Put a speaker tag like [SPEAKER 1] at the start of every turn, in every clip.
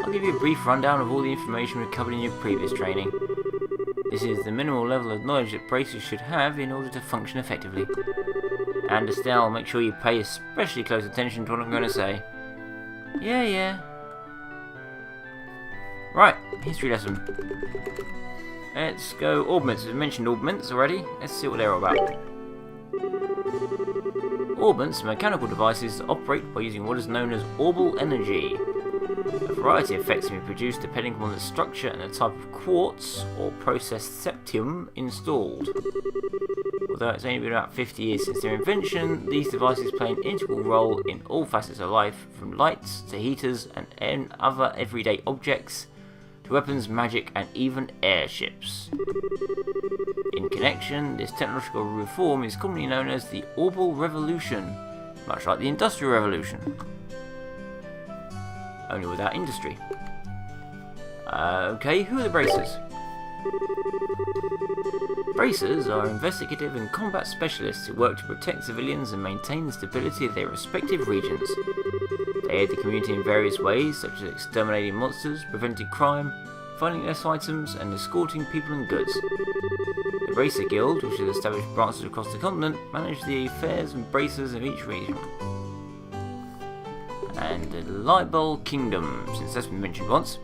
[SPEAKER 1] I'll give you a brief rundown of all the information we covered in your previous training. This is the minimal level of knowledge that bracers should have in order to function effectively. And Estelle, make sure you pay especially close attention to what I'm going to say. Yeah. Right, history lesson. Let's go augments. We've mentioned augments already. Let's see what they're all about. Augments are mechanical devices that operate by using what is known as orbal energy. A variety of effects can be produced depending upon the structure and the type of quartz or processed septium installed. Although it's only been about 50 years since their invention, these devices play an integral role in all facets of life, from lights to heaters and other everyday objects, to weapons, magic, and even airships. In connection, this technological reform is commonly known as the Orbal Revolution, much like the Industrial Revolution, only without industry. Okay, who are the bracers? Bracers are investigative and combat specialists who work to protect civilians and maintain the stability of their respective regions. They aid the community in various ways, such as exterminating monsters, preventing crime, finding lost items, and escorting people and goods. The Bracer Guild, which has established branches across the continent, manage the affairs and bracers of each region. And the Liberl Kingdom, since that's been mentioned once.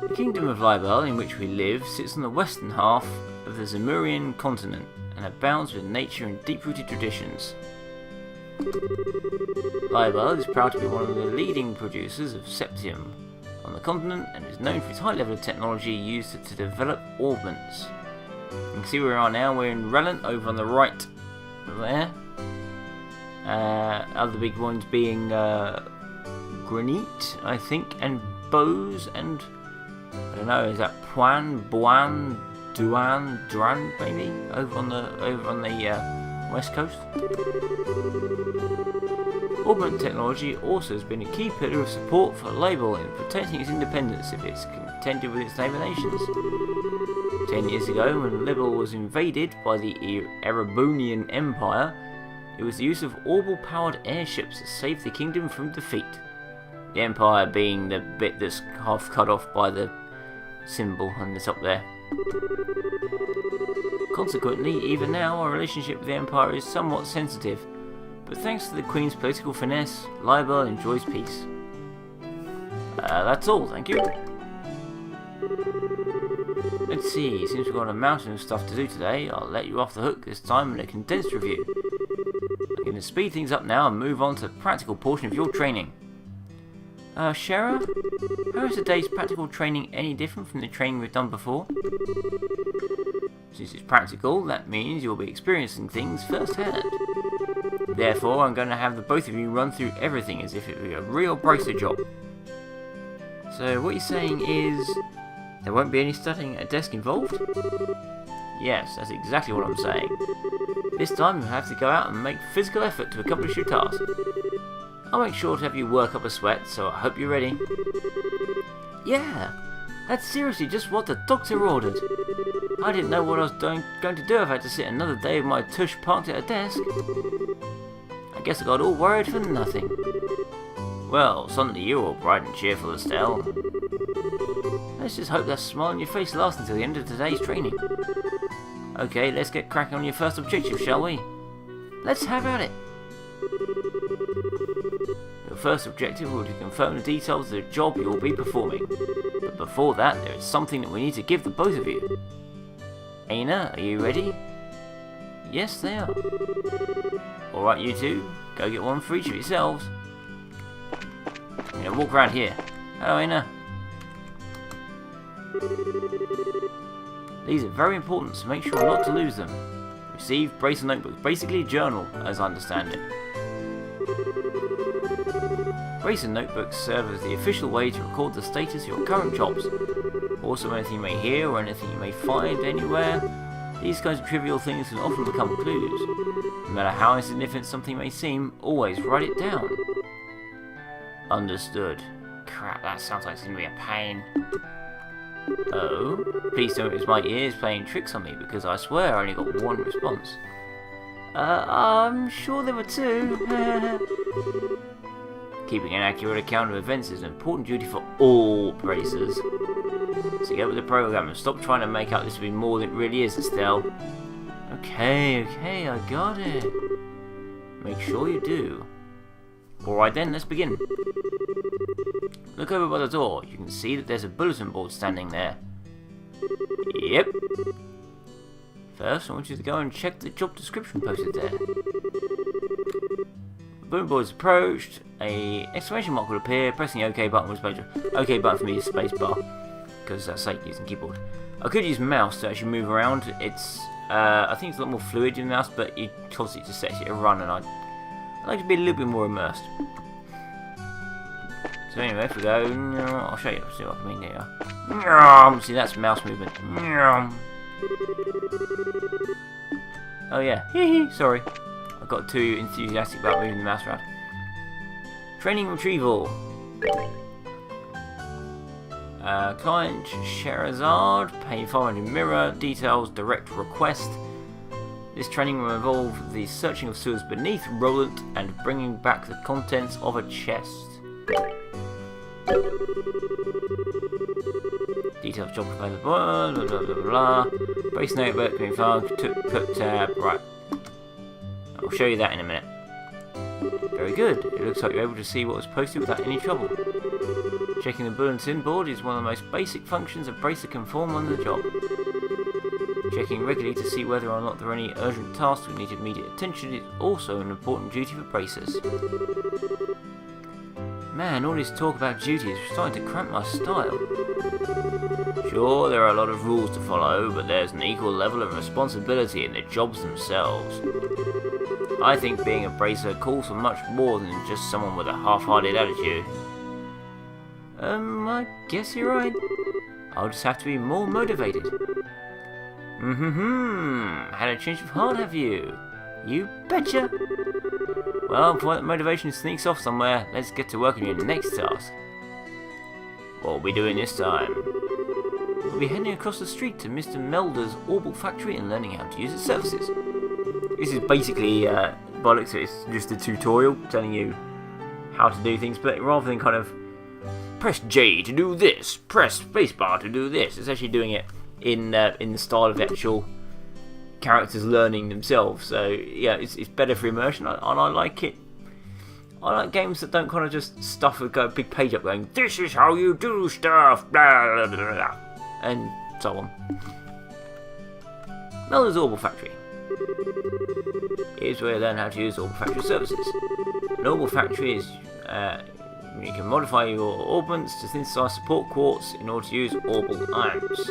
[SPEAKER 1] The Kingdom of Liberl, in which we live, sits on the western half of the Zemurian continent and abounds with nature and deep-rooted traditions. Liberl is proud to be one of the leading producers of septium on the continent and is known for its high level of technology used to develop augments. You can see where we are now. We're in Relent, over on the right there. Other big ones being Granite, I think, and Bose, and I don't know, is that Puan, Buan, Duan, Duran, maybe, over on the west coast. Augment technology also has been a key pillar of support for Liberl in protecting its independence if it's contended with its neighbour nations. 10 years ago, when Liberl was invaded by the Erebonian Empire, it was the use of orbal-powered airships that saved the kingdom from defeat. The Empire being the bit that's half cut off by the symbol on the top there. Consequently, even now, our relationship with the Empire is somewhat sensitive, but thanks to the Queen's political finesse, Liberl enjoys peace. That's all, thank you. Let's see, since we've got a mountain of stuff to do today, I'll let you off the hook this time in a condensed review. I'm going to speed things up now and move on to the practical portion of your training. Shara, how is today's practical training any different from the training we've done before? Since it's practical, that means you'll be experiencing things firsthand. Therefore, I'm going to have the both of you run through everything as if it were a real bracer job. So what you're saying is, there won't be any studying at a desk involved? Yes, that's exactly what I'm saying. This time you'll have to go out and make physical effort to accomplish your task. I'll make sure to have you work up a sweat, so I hope you're ready. Yeah, that's seriously just what the doctor ordered. I didn't know what I was going to do if I had to sit another day with my tush parked at a desk. I guess I got all worried for nothing. Well, suddenly you're all bright and cheerful, Estelle. Let's just hope that smile on your face lasts until the end of today's training. Okay, let's get cracking on your first objective, shall we? Let's have at it! Your first objective will be to confirm the details of the job you will be performing. But before that, there is something that we need to give the both of you. Aina, are you ready? Yes, they are. Alright, you two, go get one for each of yourselves. I'm going to walk around here. Hello, Aina. These are very important, so make sure not to lose them. Receive bracer notebooks, basically a journal, as I understand it. Bracer notebooks serve as the official way to record the status of your current jobs. Also, anything you may hear or anything you may find anywhere. These kinds of trivial things can often become clues. No matter how insignificant something may seem, always write it down. Understood. Crap, that sounds like it's going to be a pain. Oh, please don't use my ears playing tricks on me, because I swear I only got one response. I'm sure there were two. Keeping an accurate account of events is an important duty for all bracers. So get with the program and stop trying to make out this to be more than it really is, Estelle. Okay, I got it. Make sure you do. Alright then, let's begin. Look over by the door. You can see that there's a bulletin board standing there. Yep. First, I want you to go and check the job description posted there. The bulletin board is approached. An exclamation mark will appear. Pressing the OK button will display. OK button for me is spacebar, because that's like using keyboard. I could use mouse to actually move around. It's I think it's a lot more fluid in the mouse, but you obviously just set it to run, and I'd like to be a little bit more immersed. So anyway, if we go, I'll show you. See what I mean here. See, that's mouse movement. Oh yeah, sorry. I got too enthusiastic about moving the mouse around. Training retrieval. Client Sherazard, pay 500 mirror, details, direct request. This training will involve the searching of sewers beneath Roland and bringing back the contents of a chest. Details job available, blah blah blah blah. Base notebook, being found, put tab, right. I'll show you that in a minute. Very good. It looks like you're able to see what was posted without any trouble. Checking the bulletin board is one of the most basic functions a bracer can perform on the job. Checking regularly to see whether or not there are any urgent tasks that need immediate attention is also an important duty for bracers. Man, all this talk about duty is starting to cramp my style. Sure, there are a lot of rules to follow, but there's an equal level of responsibility in the jobs themselves. I think being a bracer calls for much more than just someone with a half-hearted attitude. I guess you're right. I'll just have to be more motivated. Had a change of heart, have you? You betcha! Well, before that motivation sneaks off somewhere, let's get to work on your next task. What will we doing this time? We'll be heading across the street to Mr. Melder's Orbital factory and learning how to use its services. This is basically, bollocks, it's just a tutorial telling you how to do things, but rather than kind of press J to do this, press spacebar to do this, it's actually doing it in the style of the actual characters learning themselves. So yeah, it's better for immersion, and I like it. I like games that don't kind of just stuff and go a big page up going, this is how you do stuff, blah, blah, blah, blah, and so on. Melder's Orbital factory. Here's where you learn how to use Orbital factory services. An Orbital factory is you can modify your orbments to synthesize support quartz in order to use orbital ions.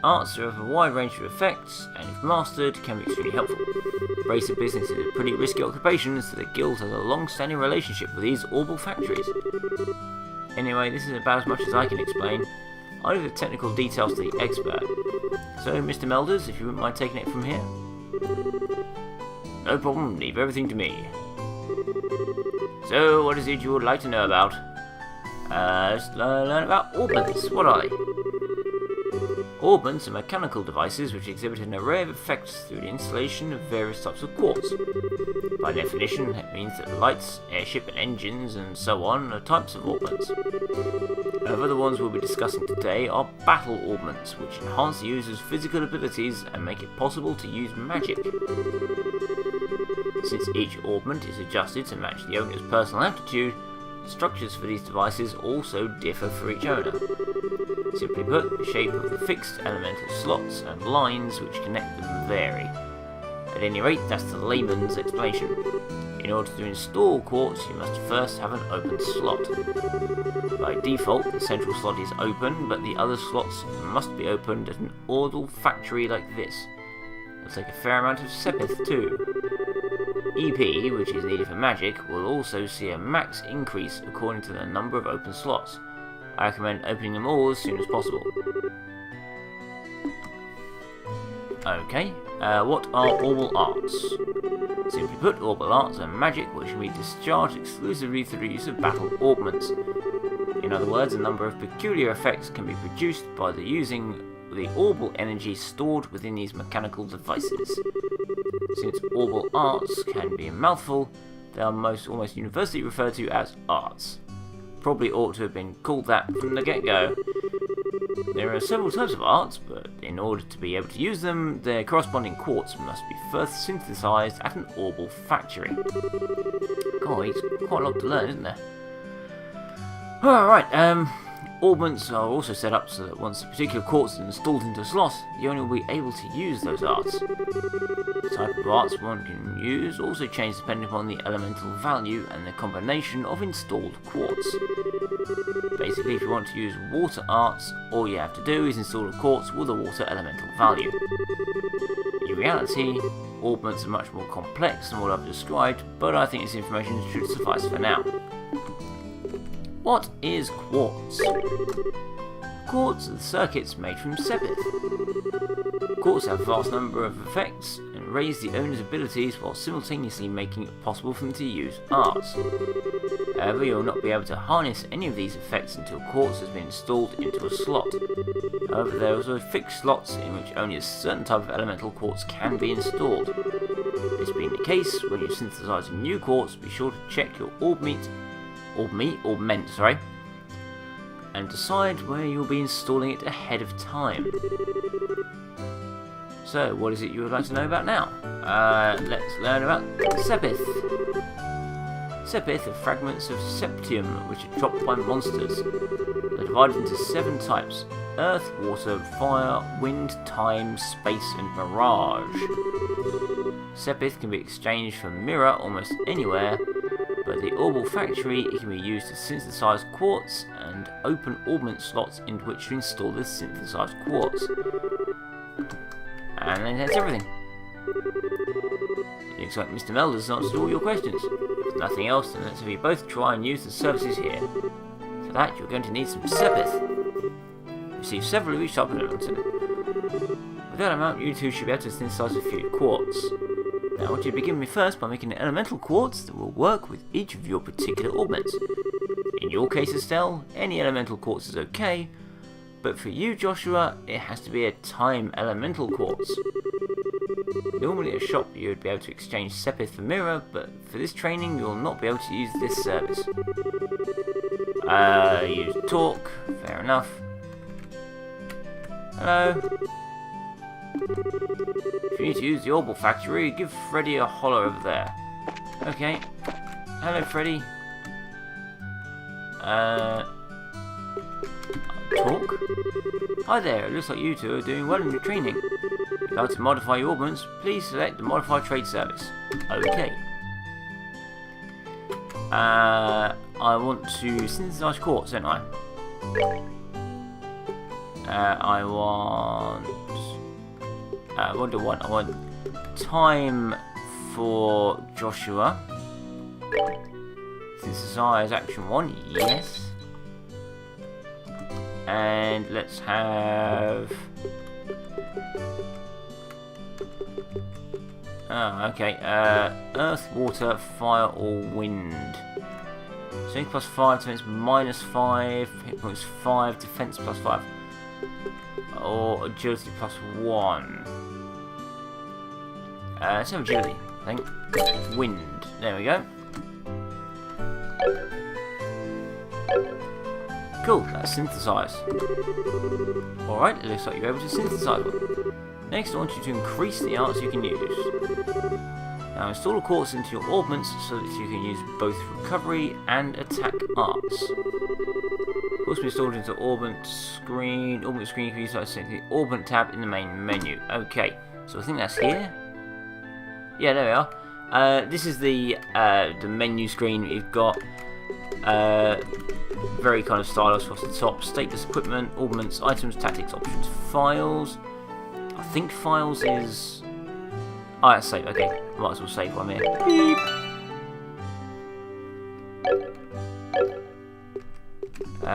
[SPEAKER 1] Arts have a wide range of effects, and if mastered, can be extremely helpful. Bracer business is a pretty risky occupation, so the guild has a long-standing relationship with these orbital factories. Anyway, this is about as much as I can explain. I'll leave the technical details to the expert. So, Mr. Melders, if you wouldn't mind taking it from here. No problem, leave everything to me. So, what is it you would like to know about? Let's learn about orbments. What are they? Orbments are mechanical devices which exhibit an array of effects through the installation of various types of quartz. By definition, that means that lights, airship and engines and so on are types of orbments. However, the ones we'll be discussing today are battle orbments, which enhance the user's physical abilities and make it possible to use magic. Since each orbment is adjusted to match the owner's personal aptitude, the structures for these devices also differ for each owner. Simply put, the shape of the fixed elemental slots and lines which connect them vary. At any rate, that's the layman's explanation. In order to install quartz, you must first have an open slot. By default, the central slot is open, but the other slots must be opened at an orbital factory like this. It'll take a fair amount of sepith too. EP, which is needed for magic, will also see a max increase according to the number of open slots. I recommend opening them all as soon as possible. Okay, what are orbital arts? Simply put, orbital arts are magic which can be discharged exclusively through the use of battle orbments. In other words, a number of peculiar effects can be produced by using the orbital energy stored within these mechanical devices. Since orbal arts can be a mouthful, they are almost universally referred to as arts. Probably ought to have been called that from the get-go. There are several types of arts, but in order to be able to use them, their corresponding quartz must be first synthesized at an orbal factory. God, it's quite a lot to learn, isn't there? Alright, orbments are also set up so that once a particular quartz is installed into a slot, you only will be able to use those arts. The type of arts one can use also changes depending upon the elemental value and the combination of installed quartz. Basically, if you want to use water arts, all you have to do is install a quartz with a water elemental value. In reality, orbments are much more complex than what I've described, but I think this information should suffice for now. What is quartz? Quartz are the circuits made from sepith. Quartz have a vast number of effects and raise the owner's abilities while simultaneously making it possible for them to use arts. However, you will not be able to harness any of these effects until quartz has been installed into a slot. However, there are also fixed slots in which only a certain type of elemental quartz can be installed. This being the case, when you synthesize a new quartz, be sure to check your orbment, and decide where you'll be installing it ahead of time. So, what is it you would like to know about now? Let's learn about sepith. Sepith are fragments of septium which are dropped by monsters. They're divided into 7 types: earth, water, fire, wind, time, space, and mirage. Sepith can be exchanged for mirror almost anywhere, but at the orbal factory it can be used to synthesize quartz and open orbment slots into which to install the synthesized quartz. And then that's everything. It looks like Mr. Melder's has answered all your questions. If nothing else, then let's have you both try and use the services here. For that, you're going to need some sepith. Receive several of each type of element. With that amount, you two should be able to synthesize a few quartz. Now, I want you to begin with first by making an elemental quartz that will work with each of your particular orbments. In your case, Estelle, any elemental quartz is okay, but for you, Joshua, it has to be a time elemental quartz. Normally at a shop you would be able to exchange sepith for mirror, but for this training you will not be able to use this service. Use talk, fair enough. Hello. If you need to use the orbal factory, give Freddy a holler over there. Okay. Hello, Freddy. Talk? Hi there, it looks like you two are doing well in your training. If you'd like to modify your orbments, please select the Modify Trade service. Okay. I want to synthesize quartz, don't I? I want... what do I want? I want time for Joshua. Synthesize action 1, yes. And let's have... okay. Earth, water, fire, or wind. Strength plus 5, defense minus 5, hit points 5, defense plus 5. Or agility plus 1. Let's have agility, I think. Wind. There we go. Cool, that's synthesized. Alright, it looks like you're able to synthesize one. Next, I want you to increase the arts you can use. Now install a quartz into your orbments so that you can use both recovery and attack arts. Quartz will be installed into orbment screen. Orbment screen you can use the orbment tab in the main menu. Okay, so I think that's here. Yeah, there we are. This is the menu screen. You've got very kind of stylish across the top. Status, equipment, orbments, items, tactics, options, files. I think files is... oh, that's save. Okay, might as well save one here. Beep. The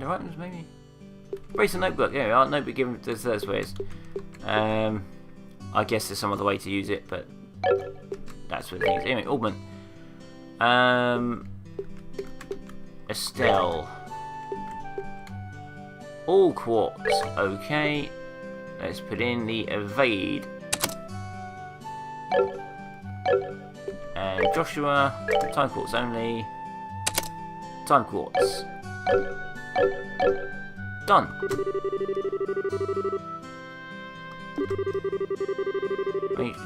[SPEAKER 1] items maybe. Brace a notebook. There we are. Notebook given to those ways. I guess there's some other way to use it, but that's what it is. Anyway, orbment. Estelle. All quartz. Okay. Let's put in the evade. And Joshua, time quartz only. Time quartz. Done.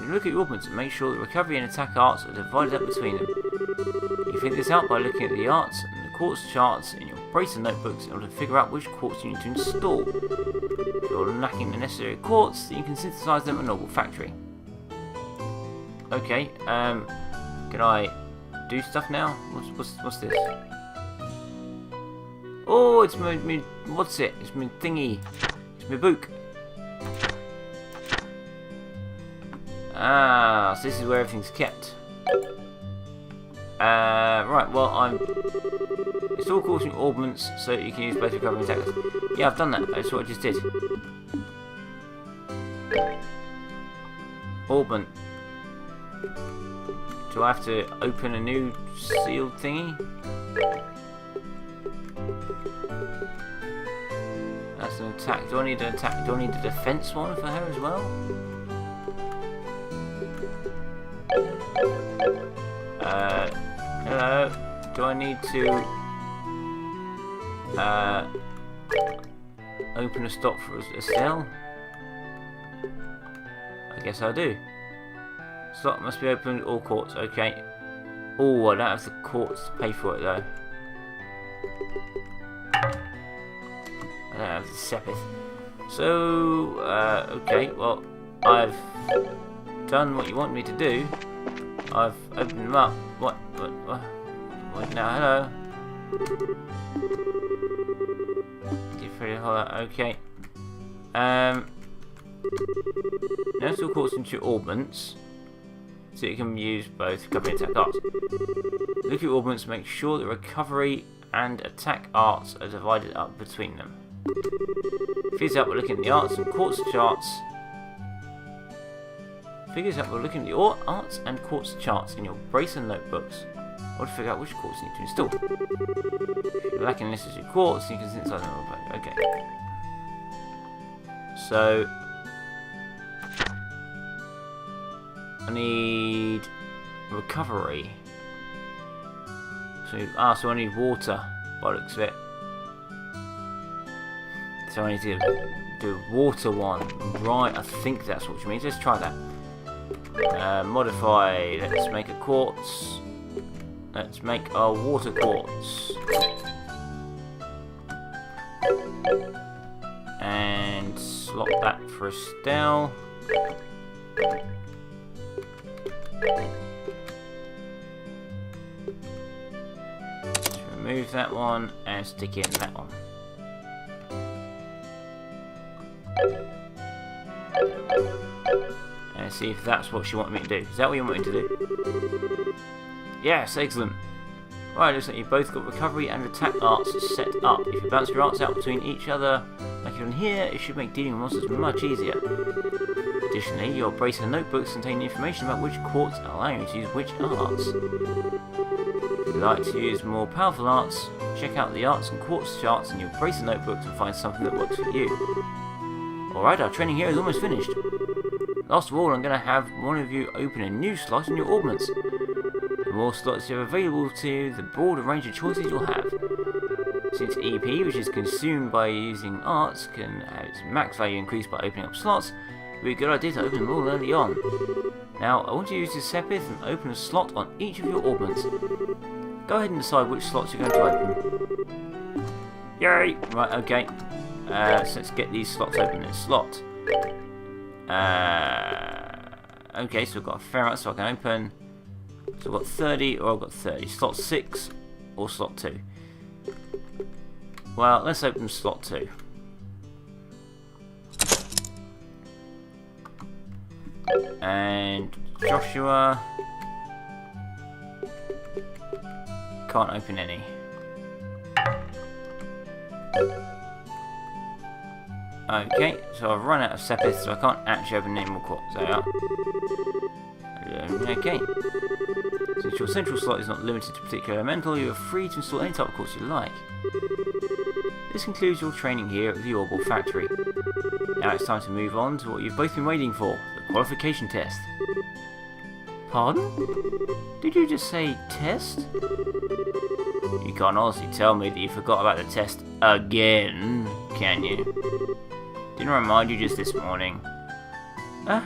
[SPEAKER 1] Look at your augments and make sure that recovery and attack arts are divided up between them. You figure this out by looking at the arts and the quartz charts in your bracer notebooks in order to figure out which quartz you need to install. If you're lacking the necessary quartz, then you can synthesize them at a normal factory. Okay, can I do stuff now? What's this? Oh, it's my what's it? It's my thingy. It's my book. Ah, so this is where everything's kept. Right, well, it's all causing augments so you can use both recovery and attackers. Yeah, I've done that. That's what I just did. Augment. Do I have to open a new sealed thingy? That's an attack. Do I need an attack? Do I need a defense one for her as well? Hello. Do I need to open a stop for Estelle? I guess I do. Slot must be opened, all quartz, okay. Oh, I don't have the quartz to pay for it though. I don't have the sepith. So, okay, well, I've done what you want me to do. I've opened them up. What now, hello. Get pretty hollow, okay. Now it's all quartz into your augments. So you can use both recovery and attack arts. Look at your augments, make sure that recovery and attack arts are divided up between them. Figures out by looking at the arts and quartz charts. Figures out by looking at the arts and quartz charts in your bracer notebooks. Or to figure out which quartz you need to install. If you're lacking necessary quartz, you can synthesize them. Okay. So I need recovery. So I need water by the looks of it. So I need to do water one. Right, I think that's what you mean. Let's try that. Modify. Let's make a quartz. Let's make a water quartz. And slot that for Estelle. Let's remove that one and stick in that one. And see if that's what she wanted me to do. Is that what you want me to do? Yes, excellent. Right, looks like you've both got recovery and attack arts set up. If you bounce your arts out between each other, like you've done here, it should make dealing with monsters much easier. Additionally, your bracer notebooks contain information about which quartz allow you to use which arts. If you'd like to use more powerful arts, check out the arts and quartz charts in your bracer notebooks and find something that works for you. Alright, our training here is almost finished. Last of all, I'm going to have one of you open a new slot in your augments. The more slots you have available to you, the broader range of choices you'll have. Since EP, which is consumed by using arts, can have its max value increased by opening up slots, it would be a good idea to open them all early on. Now, I want you to use this sepith and open a slot on each of your augments. Go ahead and decide which slots you're going to open. Yay! Right, okay. So let's get these slots open in a slot. Okay, so we've got a fair amount, so I can open. So I've got 30 or I've got 30. Slot 6 or slot 2. Well, let's open slot 2. And Joshua can't open any. Okay, so I've run out of sepith, so I can't actually open any more quartz. There we are. Okay. Since your central slot is not limited to particular elemental, you are free to install any type of quartz you like. This concludes your training here at the Liberl factory. Now it's time to move on to what you've both been waiting for, the qualification test. Pardon? Did you just say test? You can't honestly tell me that you forgot about the test again, can you? Didn't I remind you just this morning? And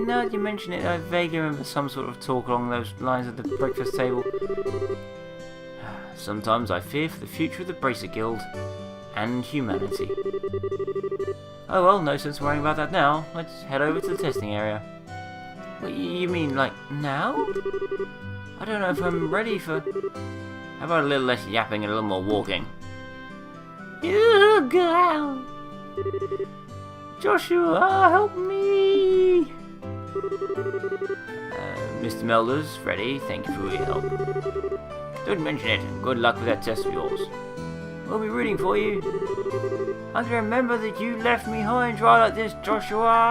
[SPEAKER 1] now that you mention it, I vaguely remember some sort of talk along those lines at the breakfast table. Sometimes I fear for the future of the Bracer Guild and humanity. Oh well, no sense worrying about that now. Let's head over to the testing area. What, you mean like now? I don't know if I'm ready for... How about a little less yapping and a little more walking? You go! Joshua, help me! Mr. Melder's ready. Thank you for your help. Don't mention it. Good luck with that test of yours. We'll be rooting for you. I can remember that you left me high and dry like this, Joshua.